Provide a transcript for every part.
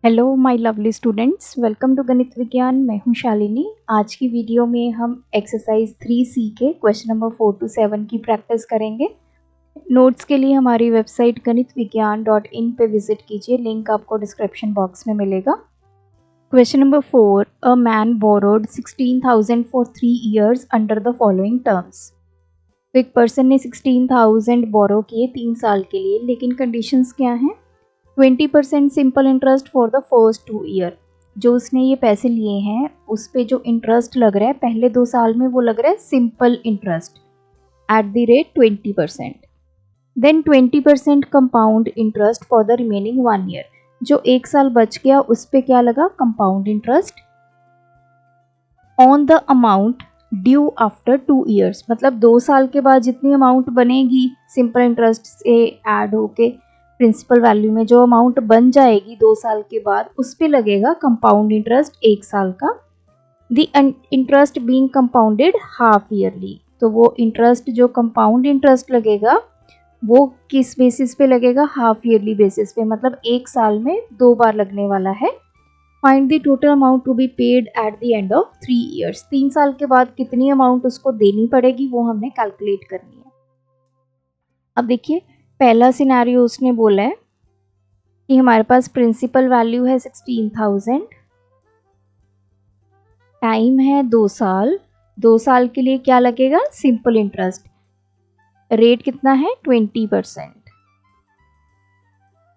Hello my lovely students, welcome to गणित विज्ञान। मैं हूं शालिनी। आज की वीडियो में हम एक्सरसाइज 3C के क्वेश्चन नंबर 4 to 7 की प्रैक्टिस करेंगे। नोट्स के लिए हमारी वेबसाइट ganitvigyaan.in पे विजिट कीजिए, लिंक आपको डिस्क्रिप्शन बॉक्स में मिलेगा। Question number 4, a man borrowed 16,000 for 3 years under the following terms. तो एक पर्सन ने 16,000 बोरो किए 3 साल के लिए, लेकिन कंडीशंस क्या हैं? 20% simple interest for the first 2 year. जो उसने ये पैसे लिए हैं उस पे जो इंटरेस्ट लग रहा है पहले 2 साल में वो लग रहा है simple interest at the rate 20%। Then 20% compound interest for the remaining 1 year. जो 1 साल बच गया उस पे क्या लगा? Compound interest on the amount due after 2 years. मतलब 2 साल के बाद जितनी अमाउंट बनेगी सिंपल इंटरेस्ट से ऐड होके प्रिंसिपल वैल्यू में जो अमाउंट बन जाएगी 2 साल के बाद उस पे लगेगा कंपाउंड इंटरेस्ट 1 साल का। The interest being compounded half yearly. तो वो इंटरेस्ट जो कंपाउंड इंटरेस्ट लगेगा वो किस बेसिस पे लगेगा? हाफ ईयरली बेसिस पे, मतलब 1 साल में 2 बार लगने वाला है। Find the total amount to be paid at the end of 3 years. 3 साल के बाद कितनी अमाउंट उसको देनी पड़ेगी वो हमने कैलकुलेट करनी है। अब देखिए, पहला सिनेरियो उसने बोला है कि हमारे पास प्रिंसिपल वैल्यू है 16,000, टाइम है 2 साल। 2 साल के लिए क्या लगेगा? Simple interest. रेट कितना है? 20%।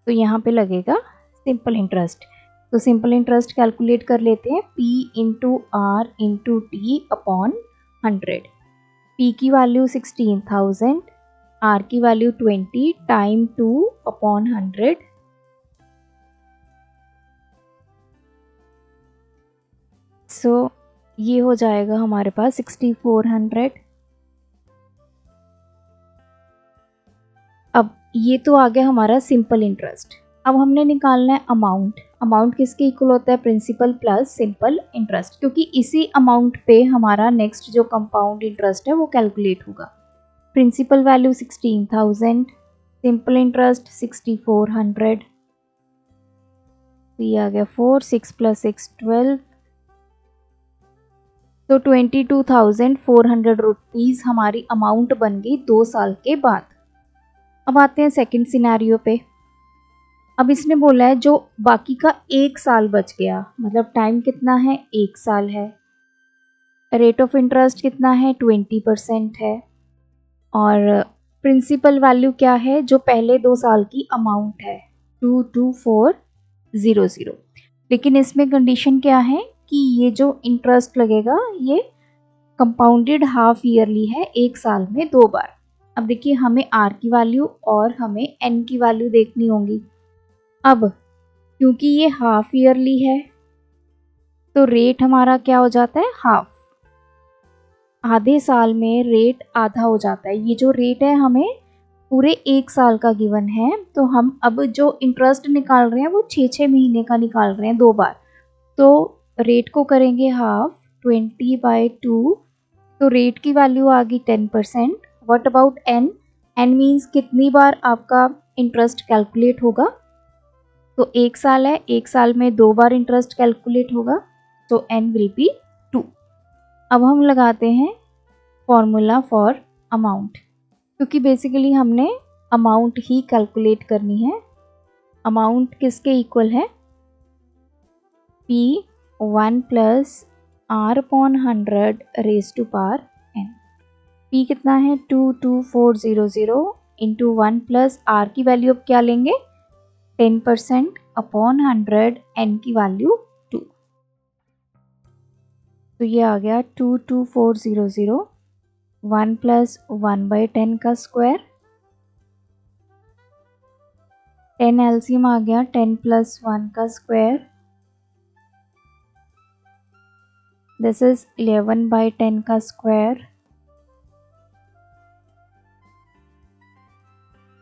तो यहाँ पे लगेगा सिंपल इंटरेस्ट। तो सिंपल इंटरेस्ट कैलकुलेट कर लेते हैं, P into R into T upon 100। P की वैल्यू 16,000, R की वैल्यू 20, टाइम 2 अपॉन 100। सो ये हो जाएगा हमारे पास 6400। अब ये तो आ गया हमारा सिंपल इंटरेस्ट। अब हमने निकालना है अमाउंट। अमाउंट किसके इक्वल होता है? प्रिंसिपल प्लस सिंपल इंटरेस्ट, क्योंकि इसी अमाउंट पे हमारा नेक्स्ट जो कंपाउंड इंटरेस्ट है वो कैलकुलेट होगा। Principal value 16,000, simple interest 6400। तो ये आ गया 4, 6 प्लस 6 12। तो 22,400 रुपीज़ हमारी अमाउंट बन गई 2 साल के बाद। अब आते हैं सेकंड सिनेरियो पे। अब इसने बोला है जो बाकी का 1 साल बच गया, मतलब टाइम कितना है? 1 साल है। रेट ऑफ इंटरेस्ट कितना है? 20% है। और प्रिंसिपल वैल्यू क्या है? जो पहले 2 साल की अमाउंट है 22400। लेकिन इसमें कंडीशन क्या है कि ये जो इंटरेस्ट लगेगा ये कंपाउंडेड हाफ ईयरली है, 1 साल में 2 बार। अब देखिए, हमें आर की वैल्यू और हमें एन की वैल्यू देखनी होगी। अब क्योंकि ये हाफ ईयरली है तो रेट हमारा क्या हो जाता है? हाफ। आधे साल में रेट आधा हो जाता है। ये जो रेट है हमें पूरे 1 साल का गिवन है, तो हम अब जो इंटरेस्ट निकाल रहे हैं वो 6-6 महीने का निकाल रहे हैं 2 बार। तो रेट को करेंगे हाफ, 20/2। तो रेट की वैल्यू आ गई 10%। What about n? N means कितनी बार आपका इंटरेस्ट कैलकुलेट होगा? तो 1 साल है, 1 साल में 2 बार इंटरेस्ट कैलकुलेट होगा, तो एन विल बी 2। अब हम लगाते हैं फॉर्मूला फॉर अमाउंट, क्योंकि बेसिकली हमने अमाउंट ही कैलकुलेट करनी है। अमाउंट किसके इक्वल है? P 1 plus R upon 100 raise to power n। P कितना है? 22400 इंटू 1 प्लस R की वैल्यू अब क्या लेंगे? 10% अपॉन 100, n की वैल्यू 2। तो ये आ गया 22400, 1 प्लस 1/10 का स्क्वायर। 10 एलसीएम आ गया, 10 प्लस 1 का स्क्वायर। दिस इज 11/10 का स्क्वायर।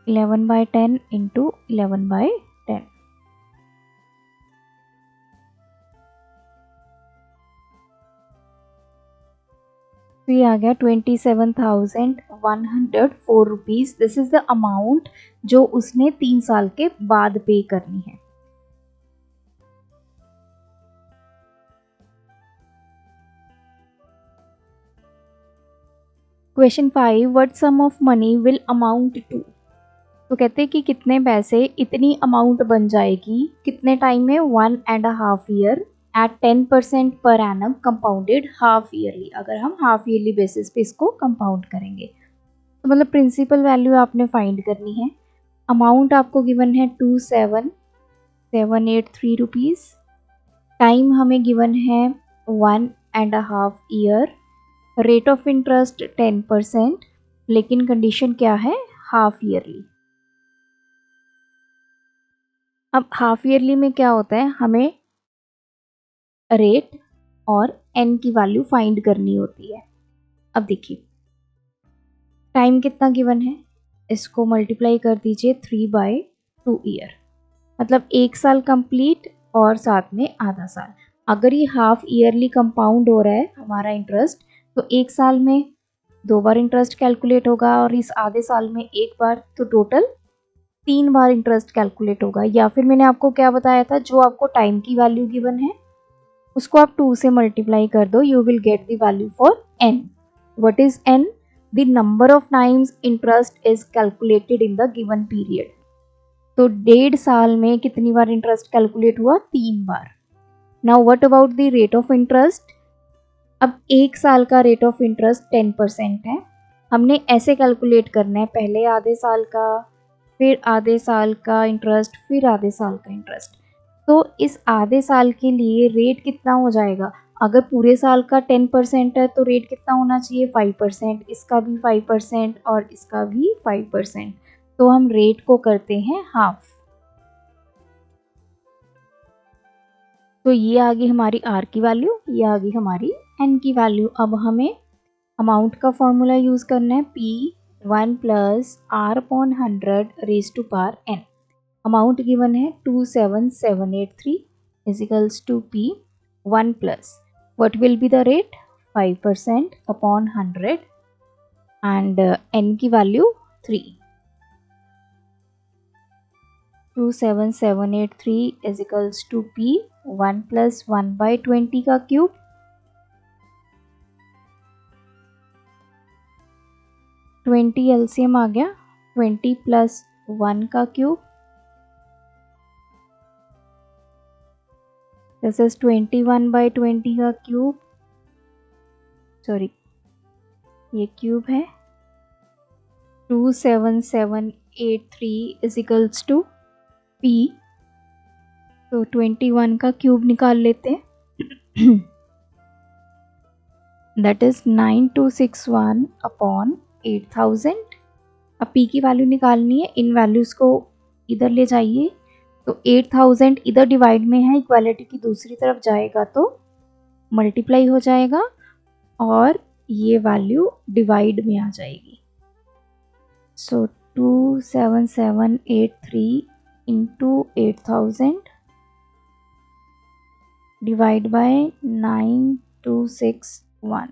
11/10 इंटू 11/10। तो ये आ गया 27,104 rupees. This is the amount जो उसने 3 साल के बाद पे करनी है। Question 5, what sum of money will amount to. तो कहते हैं कि कितने पैसे, इतनी अमाउंट बन जाएगी कितने टाइम में, 1.5 year eight 10% per annum compounded half yearly. अगर हम हाफ ईयरली बेसिस पे इसको कंपाउंड करेंगे तो मतलब प्रिंसिपल वैल्यू आपने फाइंड करनी है। अमाउंट आपको गिवन है 27783 रुपीज़। टाइम हमें गिवन है 1.5 ईयर। रेट ऑफ इंटरेस्ट 10%, लेकिन कंडीशन क्या है, हाफ ईयरली। अब हाफ ईयरली में क्या होता है, हमें रेट और एन की वैल्यू फाइंड करनी होती है। अब देखिए टाइम कितना गिवन है, इसको मल्टीप्लाई कर दीजिए 3/2 ईयर, मतलब 1 साल कंप्लीट और साथ में आधा साल। अगर ये हाफ ईयरली कंपाउंड हो रहा है हमारा इंटरेस्ट, तो 1 साल में 2 बार इंटरेस्ट कैलकुलेट होगा और इस आधे साल में 1 बार, तो टोटल 3 बार इंटरेस्ट कैलकुलेट होगा। या फिर मैंने आपको क्या बताया था, जो आपको टाइम की वैल्यू गिवन है उसको आप 2 से मल्टीप्लाई कर दो, you will get the value for n। What is n? The number of times interest is calculated in the given period. तो 1.5 साल में कितनी बार इंटरेस्ट कैलकुलेट हुआ, 3 बार। Now what about the rate of interest. अब 1 साल का रेट ऑफ इंटरेस्ट 10% है। हमने ऐसे कैलकुलेट करना है, पहले आधे साल का, फिर आधे साल का इंटरेस्ट, फिर आधे साल का इंटरेस्ट। तो इस आधे साल के लिए रेट कितना हो जाएगा, अगर पूरे साल का 10% है तो रेट कितना होना चाहिए, 5%, इसका भी 5% और इसका भी 5%। तो हम रेट को करते हैं हाफ। तो ये आ गई हमारी आर की वैल्यू, ये आ गई हमारी एन की वैल्यू। अब हमें अमाउंट का फॉर्मूला यूज़ करना है, P1 plus R upon 100 raise to power n। Amount given है 27783 equals to P1 plus what will be the rate, 5% upon 100 and n की value 3। 27783 equals to P1 plus 1/20 का cube, 20 LCM आ गया, 20 plus 1 का cube, this is 21/20 का cube, sorry ये cube है। 27783 equals to P, तो 21 का क्यूब निकाल लेते हैं, दैट इज 9261 अपॉन 8000। अब P की वैल्यू निकालनी है, इन वैल्यूज़ को इधर ले जाइए, तो 8000 इधर डिवाइड में है, इक्वालिटी की दूसरी तरफ जाएगा तो मल्टीप्लाई हो जाएगा और ये वैल्यू डिवाइड में आ जाएगी। सो 27783 इंटू 8000 डिवाइड बाय 9261,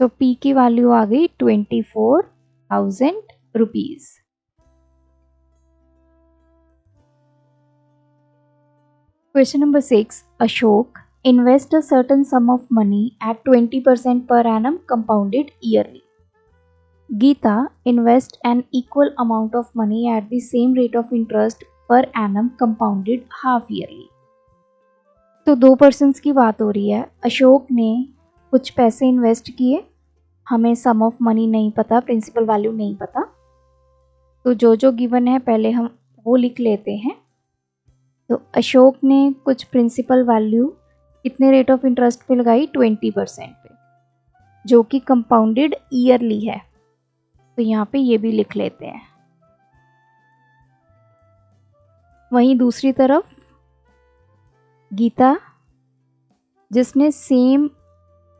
तो P की वैल्यू आ गई 24,000 rupees. Question number 6, Ashok invest a certain sum of money at 20% per annum compounded yearly. Geeta invest an equal amount of money at the same rate of interest per annum compounded half yearly. तो 2 persons की बात हो रही है। अशोक ने कुछ पैसे invest किए, हमें सम ऑफ मनी नहीं पता, प्रिंसिपल वैल्यू नहीं पता, तो जो जो गिवन है पहले हम वो लिख लेते हैं। तो अशोक ने कुछ प्रिंसिपल वैल्यू कितने रेट ऑफ इंटरेस्ट पे लगाई, 20% पे, जो कि कंपाउंडेड ईयरली है, तो यहाँ पे ये भी लिख लेते हैं। वहीं दूसरी तरफ गीता, जिसने सेम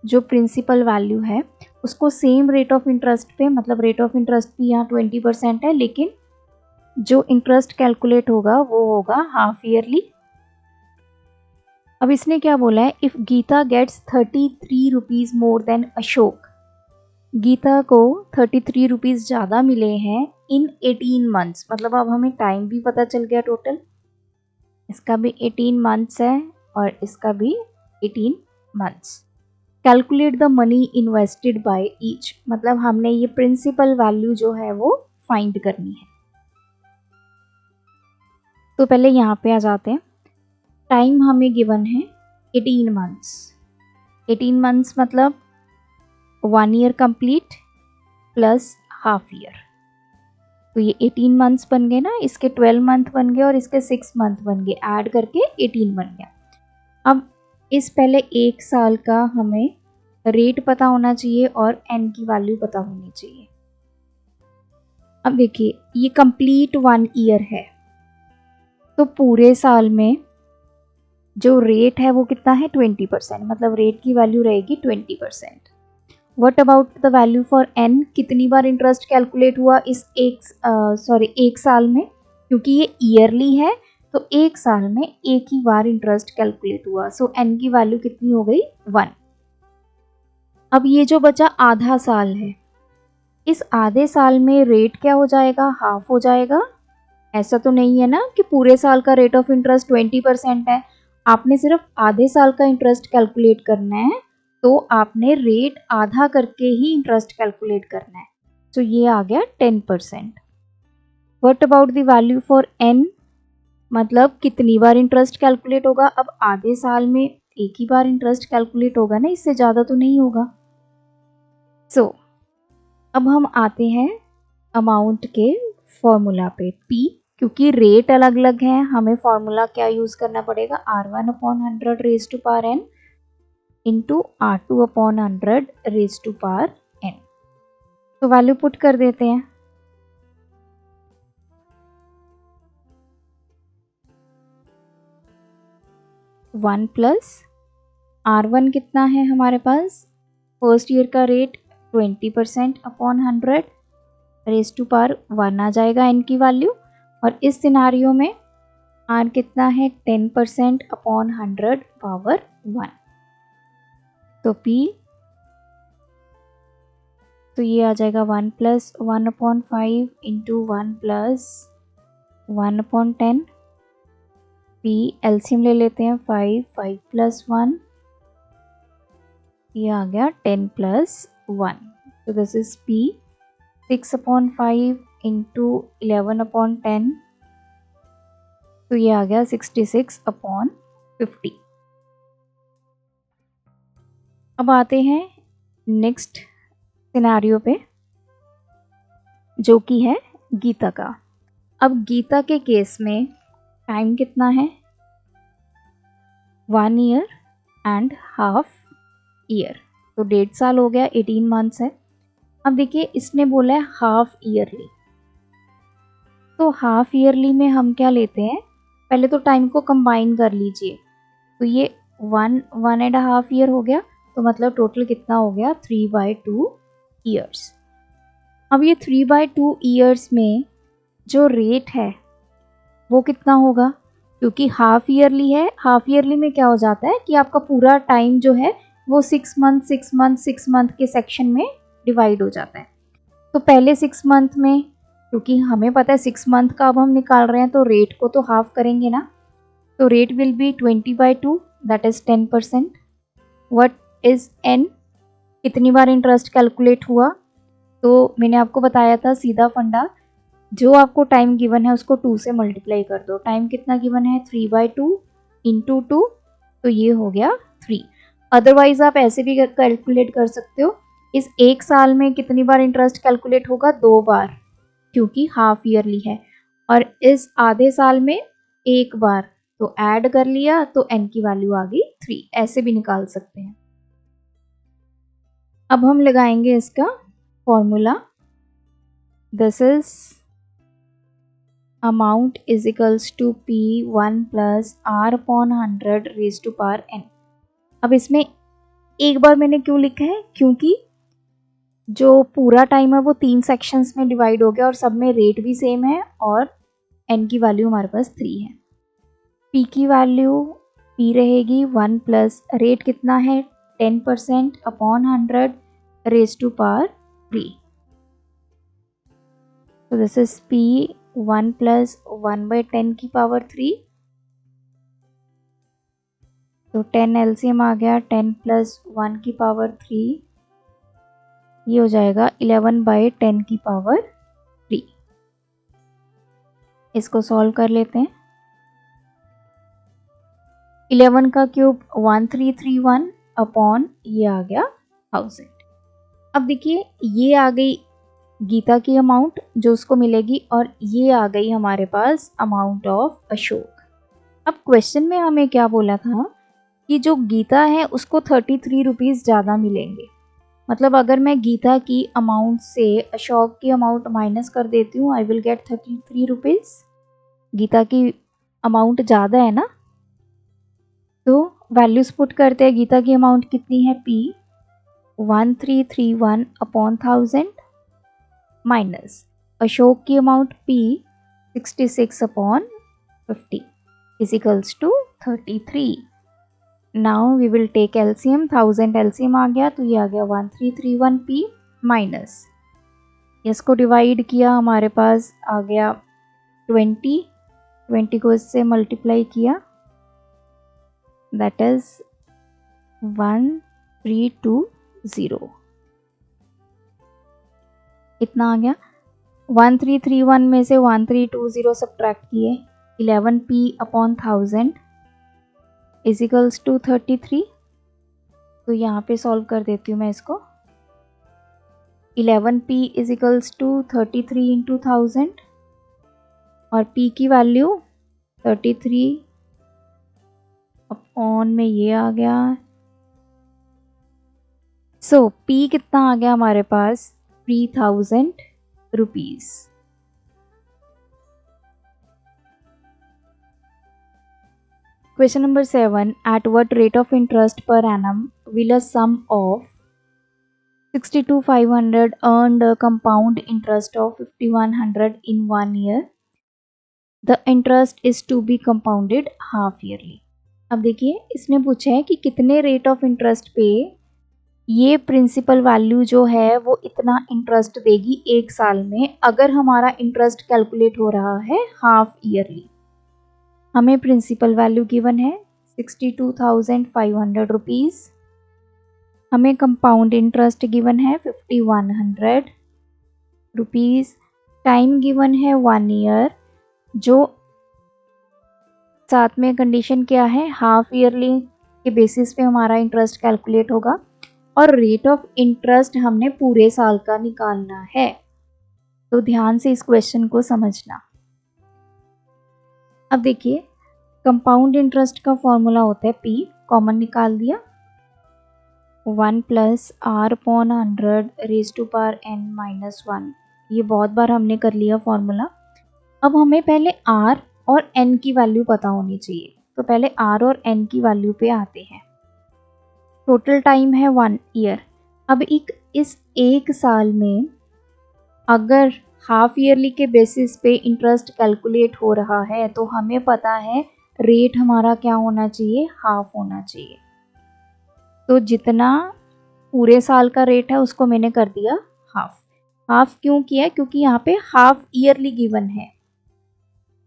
जो प्रिंसिपल वैल्यू है उसको सेम रेट ऑफ इंटरेस्ट पे, मतलब रेट ऑफ इंटरेस्ट भी यहाँ 20% है, लेकिन जो इंटरेस्ट कैलकुलेट होगा वो होगा हाफ ईयरली। अब इसने क्या बोला है, if Geeta gets 33 rupees more than Ashok, Geeta को 33 रुपीज़ ज़्यादा मिले हैं इन 18 मंथ्स, मतलब अब हमें टाइम भी पता चल गया टोटल, इसका भी 18 मंथ्स है और इसका भी 18 months. Calculate the money invested by each, मतलब हमने ये प्रिंसिपल वैल्यू जो है वो फाइंड करनी है। तो पहले यहाँ पे आ जाते हैं। टाइम हमें गिवन है 18 मंथ्स। 18 मंथ्स मतलब 1 year complete plus half year. तो ये 18 मंथ्स बन गए ना, इसके 12 मंथ बन गए और इसके 6 मंथ बन गए, ऐड करके 18 बन गया। अब इस पहले एक साल का हमें रेट पता होना चाहिए और एन की वैल्यू पता होनी चाहिए। अब देखिए ये कंप्लीट 1 ईयर है, तो पूरे साल में जो रेट है वो कितना है 20%, मतलब रेट की वैल्यू रहेगी 20%। What about the value for n, कितनी बार इंटरेस्ट कैलकुलेट हुआ इस एक साल में, क्योंकि ये ईयरली है तो एक साल में एक ही बार इंटरेस्ट कैलकुलेट हुआ। सो एन की वैल्यू कितनी हो गई 1। अब ये जो बचा आधा साल है, इस आधे साल में रेट क्या हो जाएगा, हाफ हो जाएगा। ऐसा तो नहीं है ना कि पूरे साल का रेट ऑफ इंटरेस्ट 20% है, आपने सिर्फ आधे साल का इंटरेस्ट कैलकुलेट करना है, तो आपने रेट आधा करके ही इंटरेस्ट कैलकुलेट करना है। तो ये आ गया 10%। What about the value for n, मतलब कितनी बार इंटरेस्ट कैलकुलेट होगा। अब आधे साल में एक ही बार इंटरेस्ट कैलकुलेट होगा ना, इससे ज़्यादा तो नहीं होगा। सो अब हम आते हैं अमाउंट के फॉर्मूला पे P, क्योंकि रेट अलग अलग है, हमें फॉर्मूला क्या यूज़ करना पड़ेगा, R1/100 raise to power n into R2/100 raise to power n। तो वैल्यू पुट कर देते हैं। वन प्लस R1 कितना है हमारे पास, फर्स्ट ईयर का रेट 20%/100 रेज़ टू पावर 1 आ जाएगा n की वैल्यू, और इस सिनारियो में R कितना है 10%/100 पावर 1। तो P, तो ये आ जाएगा 1 + 1/5 इंटू 1 + 1/10। P एलसीएम ले लेते हैं, 5 + 1, ये आ गया 10 + 1। तो दिस इज P 6/5 इंटू 11/10, तो ये आ गया 66/50। अब आते हैं नेक्स्ट सिनेरियो पे, जो कि है गीता का। अब गीता के केस में टाइम कितना है, 1 ईयर एंड हाफ ईयर, तो 1.5 साल हो गया, 18 मंथ्स है। अब देखिए इसने बोला है हाफ ईयरली, तो हाफ ईयरली में हम क्या लेते हैं, पहले तो टाइम को कंबाइन कर लीजिए। तो ये 1.5 ईयर हो गया, तो मतलब टोटल कितना हो गया 3/2 ईयर्स। अब ये 3/2 ईयर्स में जो रेट है वो कितना होगा, क्योंकि हाफ ईयरली है, हाफ ईयरली में क्या हो जाता है कि आपका पूरा टाइम जो है वो 6 मंथ 6 मंथ 6 मंथ के सेक्शन में डिवाइड हो जाता है। तो पहले 6 मंथ में, क्योंकि हमें पता है 6 मंथ का अब हम निकाल रहे हैं, तो रेट को तो हाफ करेंगे ना, तो rate will be 20/2, that is 10%। What is n, कितनी बार इंटरेस्ट कैलकुलेट हुआ, तो मैंने आपको बताया था सीधा फंडा, जो आपको टाइम गिवन है उसको 2 से मल्टीप्लाई कर दो। टाइम कितना गिवन है 3/2 इंटू 2, तो ये हो गया 3। अदरवाइज आप ऐसे भी कैलकुलेट कर सकते हो, इस एक साल में कितनी बार इंटरेस्ट कैलकुलेट होगा, 2 बार, क्योंकि हाफ ईयरली है, और इस आधे साल में एक बार, तो ऐड कर लिया तो n की वैल्यू आ गई 3, ऐसे भी निकाल सकते हैं। अब हम लगाएंगे इसका formula, this is amount is equals to P1 + R/100 raise to power n। अब इसमें एक बार मैंने क्यों लिखा है, क्योंकि जो पूरा टाइम है वो 3 सेक्शंस में डिवाइड हो गया और सब में रेट भी सेम है, और n की वैल्यू हमारे पास 3 है। P की वैल्यू P रहेगी 1 प्लस रेट कितना है 10%/100 रेज़ टू पावर 3। तो दिस इज P 1 + 1/10 की पावर 3 तो 10 एलसीएम आ गया, 10 प्लस 1 की पावर 3, ये हो जाएगा 11/10 की पावर 3। इसको सॉल्व कर लेते हैं। 11 का क्यूब 1331 अपॉन ये आ गया 1000। अब देखिए ये आ गई गीता की अमाउंट जो उसको मिलेगी, और ये आ गई हमारे पास अमाउंट ऑफ अशोक। अब क्वेश्चन में हमें क्या बोला था कि जो गीता है उसको 33 रुपीज़ ज़्यादा मिलेंगे। मतलब अगर मैं गीता की अमाउंट से अशोक की अमाउंट माइनस कर देती हूँ, I will get 33 rupees. Geeta की अमाउंट ज़्यादा है ना, तो वैल्यूज पुट करते हैं। गीता की अमाउंट कितनी है, P 1331 अपॉन 1000 माइनस अशोक की amount P 66 upon 50 is equals to 33। Now we will take LCM. 1000 LCM आ गया तो ये आ गया 1331P माइनस, इसको डिवाइड किया, हमारे पास आ गया 20 को इससे मल्टीप्लाई किया, दैट इज 1320। इतना आ गया। 1331 में से 1320 सब्ट्रैक्ट किए, 11P upon 1000 is equals to 33। तो यहाँ पे सॉल्व कर देती हूँ मैं इसको। 11P is equals to 33 into 1000 और P की वैल्यू 33 अपॉन में ये आ गया। सो P कितना आ गया हमारे पास, 3000 rupees. Question number 7. At what rate of interest per annum will a sum of 62,500 earned a compound interest of 5,100 in 1 year? The interest is to be compounded half yearly. अब देखिए इसने पूछा है कि कितने रेट ऑफ इंटरेस्ट पे ये principal value जो है वो इतना इंटरेस्ट देगी एक साल में, अगर हमारा इंटरेस्ट कैलकुलेट हो रहा है हाफ ईयरली। हमें प्रिंसिपल वैल्यू गिवन है 62,500 रुपीज़, हमें कंपाउंड इंटरेस्ट गिवन है 5,100 रुपीज़, टाइम गिवन है 1 ईयर, जो साथ में कंडीशन क्या है, हाफ ईयरली के बेसिस पे हमारा इंटरेस्ट कैलकुलेट होगा, और रेट ऑफ इंटरेस्ट हमने पूरे साल का निकालना है। तो ध्यान से इस क्वेश्चन को समझना। अब देखिए कंपाउंड इंटरेस्ट का फॉर्मूला होता है P, कॉमन निकाल दिया, 1 plus R upon 100 raise to power n minus 1। ये बहुत बार हमने कर लिया फॉर्मूला। अब हमें पहले R और n की वैल्यू पता होनी चाहिए, तो पहले R और n की वैल्यू पे आते हैं। टोटल टाइम है 1 ईयर। अब इस एक साल में अगर हाफ ईयरली के बेसिस पे इंटरेस्ट कैलकुलेट हो रहा है तो हमें पता है रेट हमारा क्या होना चाहिए, हाफ होना चाहिए। तो जितना पूरे साल का रेट है उसको मैंने कर दिया हाफ। हाफ क्यों किया, क्योंकि यहाँ पे हाफ ईयरली गिवन है।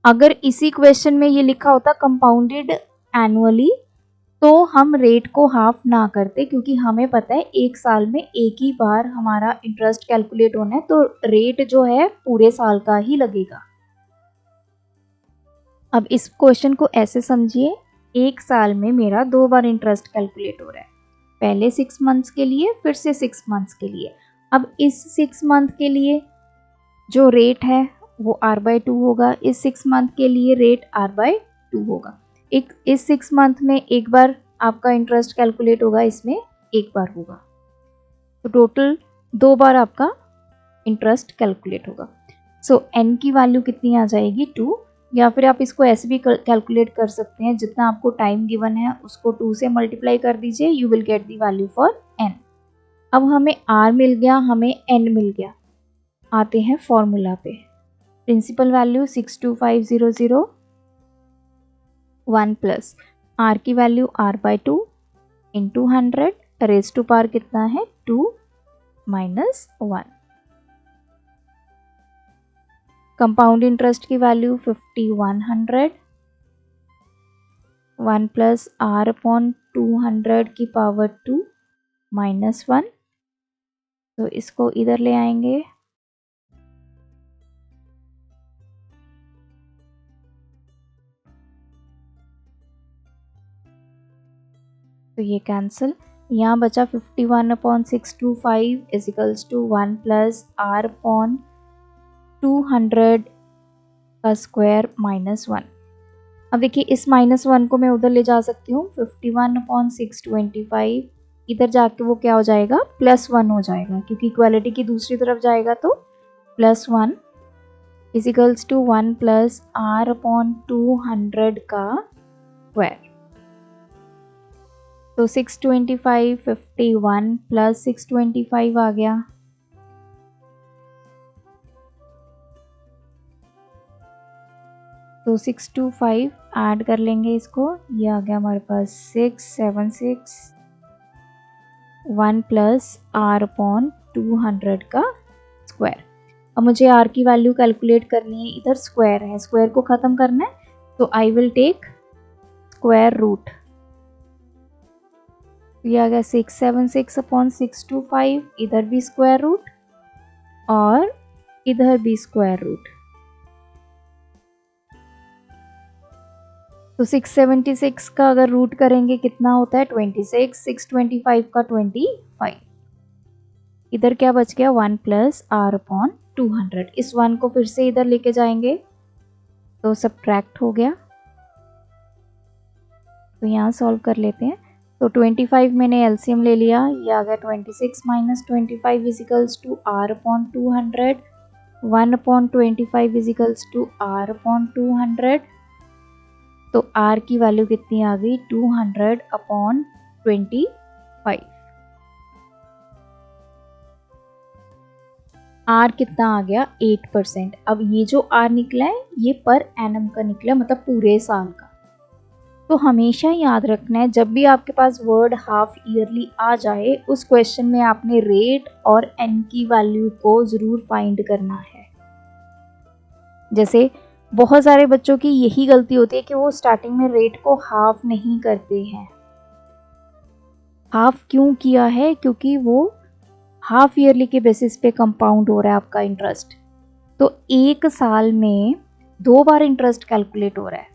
अगर इसी क्वेश्चन में ये लिखा होता कंपाउंडेड एनुअली तो हम रेट को हाफ ना करते, क्योंकि हमें पता है एक साल में एक ही बार हमारा इंटरेस्ट कैलकुलेट होना है, तो रेट जो है पूरे साल का ही लगेगा। अब इस क्वेश्चन को ऐसे समझिए, एक साल में मेरा 2 बार इंटरेस्ट कैलकुलेट हो रहा है, पहले 6 मंथ्स के लिए, फिर से 6 मंथ्स के लिए। अब इस 6 मंथ के लिए जो रेट है वो R/2 होगा, इस 6 मंथ के लिए रेट R/2 होगा। इस 6 मंथ में एक बार आपका इंटरेस्ट कैलकुलेट होगा, इसमें एक बार होगा, तो टोटल 2 बार आपका इंटरेस्ट कैलकुलेट होगा। सो n की वैल्यू कितनी आ जाएगी, 2, या फिर आप इसको ऐसे भी कैलकुलेट कर सकते हैं, जितना आपको टाइम गिवन है उसको 2 से मल्टीप्लाई कर दीजिए, you will get the value for n। अब हमें r मिल गया, हमें n मिल गया, आते हैं फॉर्मूला पे। प्रिंसिपल वैल्यू 62,500, 1 प्लस r की value R/2 into 100 raise to power कितना है, 2 माइनस 1। कंपाउंड इंटरेस्ट की वैल्यू 5,100, 1 प्लस आर अपॉन 200 की पावर 2 माइनस 1। तो इसको इधर ले आएंगे, तो ये कैंसिल। यहाँ बचा 51/625 equals to 1 plus R upon 200 का स्क्वायर माइनस 1। अब देखिए इस माइनस 1 को मैं उधर ले जा सकती हूँ, 51/625 इधर जाके वो क्या हो जाएगा, +1 हो जाएगा, क्योंकि इक्वालिटी की दूसरी तरफ जाएगा तो +1 equals to 1 plus R upon 200 का स्क्वायर। तो 625 51 प्लस 625 आ गया, तो 625 ऐड कर लेंगे इसको, ये आ गया हमारे पास 676 1 प्लस आर अपॉन 200 का स्क्वायर। अब मुझे आर की वैल्यू कैलकुलेट करनी है, इधर स्क्वायर है, स्क्वायर को ख़त्म करना है, तो I will take square root. ये आ गया 676/625, इधर भी स्क्वायर रूट और इधर भी स्क्वायर रूट। तो 676 का अगर रूट करेंगे कितना होता है, 26, 625 का 25। इधर क्या बच गया, 1 प्लस आर अपॉन 200। इस 1 को फिर से इधर लेके जाएंगे तो सब्ट्रैक्ट हो गया, तो यहाँ सॉल्व कर लेते हैं। तो 25 मैंने एलसीएम ले लिया, ये आ गया 26 minus 25 equals to R upon 200, 1 upon 25 equals to R upon 200। तो r की वैल्यू कितनी आ गई, 200 अपॉन 25। r कितना आ गया, 8%। अब ये जो r निकला है ये पर एनम का निकला, मतलब पूरे साल का। तो हमेशा याद रखना है, जब भी आपके पास वर्ड हाफ ईयरली आ जाए उस क्वेश्चन में आपने रेट और n की वैल्यू को ज़रूर फाइंड करना है। जैसे बहुत सारे बच्चों की यही गलती होती है कि वो स्टार्टिंग में रेट को हाफ नहीं करते हैं। हाफ क्यों किया है, क्योंकि वो हाफ ईयरली के बेसिस पे कंपाउंड हो रहा है आपका इंटरेस्ट, तो एक साल में 2 बार इंटरेस्ट कैलकुलेट हो रहा है।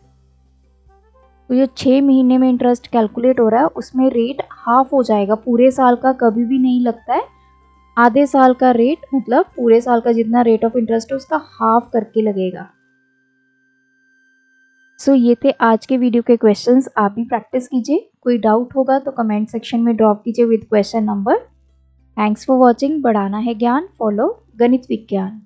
तो ये 6 महीने में इंटरेस्ट कैलकुलेट हो रहा है, उसमें रेट हाफ हो जाएगा, पूरे साल का कभी भी नहीं लगता है। आधे साल का रेट मतलब पूरे साल का जितना रेट ऑफ इंटरेस्ट है उसका हाफ करके लगेगा। सो ये थे आज के वीडियो के क्वेश्चंस, आप भी प्रैक्टिस कीजिए। कोई डाउट होगा तो कमेंट सेक्शन में ड्रॉप कीजिए with question number. Thanks for watching. बढ़ाना है ज्ञान, फॉलो गणित विज्ञान।